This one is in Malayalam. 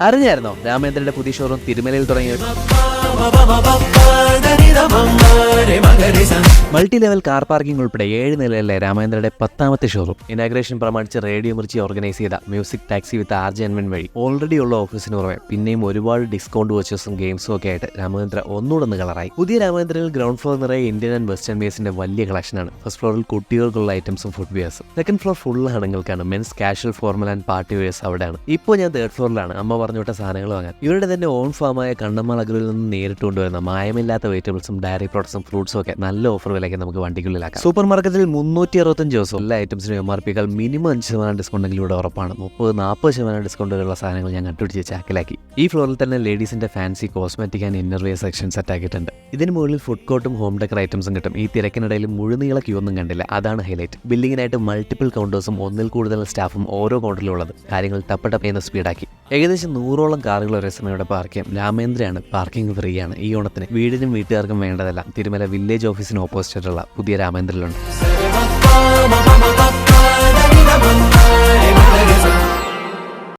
അറിഞ്ഞായിരുന്നോ രാമേന്ദ്രന്റെ പുതിയ ഷോറൂം തിരുമലയിൽ തുടങ്ങിയ മൾട്ടി ലെവൽ കാർ പാർക്കിംഗ് ഉൾപ്പെടെ 7 നിലയിലെ രാമേന്ദ്രയുടെ 10ാമത്തെ ഷോറൂം ഇനാഗ്രേഷൻ പ്രമാണിച്ച് റേഡിയോ മിർച്ചി ഓർഗനൈസ് ചെയ്ത മ്യൂസിക് ടാക്സി വിത്ത് RJ വഴി ഓൾറെഡി ഉള്ള ഓഫീസിന് പുറമെ പിന്നെയും ഒരുപാട് ഡിസ്കൗണ്ട് വോച്ചേഴ്സും ഗെയിംസും ഒക്കെ ആയിട്ട് രാമേന്ദ്ര ഒന്നുകൂടെ കളറായി. പുതിയ രാമേന്ദ്രയിൽ ഗ്രൗണ്ട് ഫ്ലോർ നിറയെ ഇന്ത്യൻ ആൻഡ് വെസ്റ്റേൺ ബേസിന്റെ വലിയ കളക്ഷനാണ്. ഫസ്റ്റ് ഫ്ലോറിൽ കുട്ടികൾക്കുള്ള ഐറ്റംസും ഫുഡ് വെയർസും, സെക്കൻഡ് ഫ്ലോർ ഫുൾ ആണുങ്ങൾക്കാണ്. Men's casual formal and party wears അവിടെയാണ്. ഇപ്പോൾ ഞാൻ 3rd ഫ്ലോറിലാണ് അമ്മ പറഞ്ഞുവിട്ട സാധനങ്ങൾ വാങ്ങാൻ. ഇവരുടെ തന്നെ ഓൺ ഫാമായ കണ്ണമ്മാൾ അഗ്രയിൽ നിന്ന് നേരിട്ട് കൊണ്ടുവരുന്ന മായമില്ലാത്ത വെജിറ്റബിൾസും ഡയറി പ്രോഡക്ട്സും ഫ്രൂട്ട്സും ഒക്കെ നല്ല ഓഫർ വിലയ്ക്ക് നമുക്ക് വണ്ടിക്കുള്ളിലാക്കാം. സൂപ്പർ മാർക്കറ്റിൽ 365 ദിവസവും എല്ലാ ഐറ്റംസിനും MRPക്കാൾ മിനിമം 5% ഡിസ്കൗണ്ടെങ്കിലും ഇവിടെ ഉറപ്പാണ്. 30-40% ഡിസ്കൗണ്ടുകളുള്ള സാധനങ്ങൾ ഞാൻ കണ്ടുപിടിച്ച് ചാക്കിലാക്കി. ഈ ഫ്ലോറിൽ തന്നെ ലേഡീസിന്റെ fancy cosmetic and innerwear section set ആക്കിയിട്ടുണ്ട്. ഇതിന് മുകളിൽ ഫുഡ് കോർട്ടും ഹോം ഡെക്കർ ഐറ്റംസും കിട്ടും. ഈ തിരക്കിനിടയിൽ മുഴുനീള ക്യൂ ഒന്നും കണ്ടില്ല, അതാണ് ഹൈലൈറ്റ്. ബില്ലിങ്ങിനായിട്ട് മൾട്ടിപ്പിൾ കൗണ്ടേഴ്സും ഒന്നിൽ കൂടുതൽ സ്റ്റാഫും ഓരോ കൗണ്ടറിലും ഉള്ളത് കാര്യങ്ങൾ ടപ്പടപ്പേന്ന് സ്പീഡാക്കി. ഏകദേശം 100ഓളം കാറുകൾ ഒരേ സമയം ഇവിടെ പാർക്ക് ചെയ്യാം. രാമേന്ദ്രയാണ്, പാർക്കിംഗ് ഫ്രീ ആണ്. ഈ ഓണത്തിന് വീടിനും വീട്ടുകാർക്കും വേണ്ടതെല്ലാം തിരുമല വില്ലേജ് ഓഫീസിന് ഓപ്പോസിറ്റുള്ള പുതിയ രാമേന്ദ്രയിലുണ്ട്.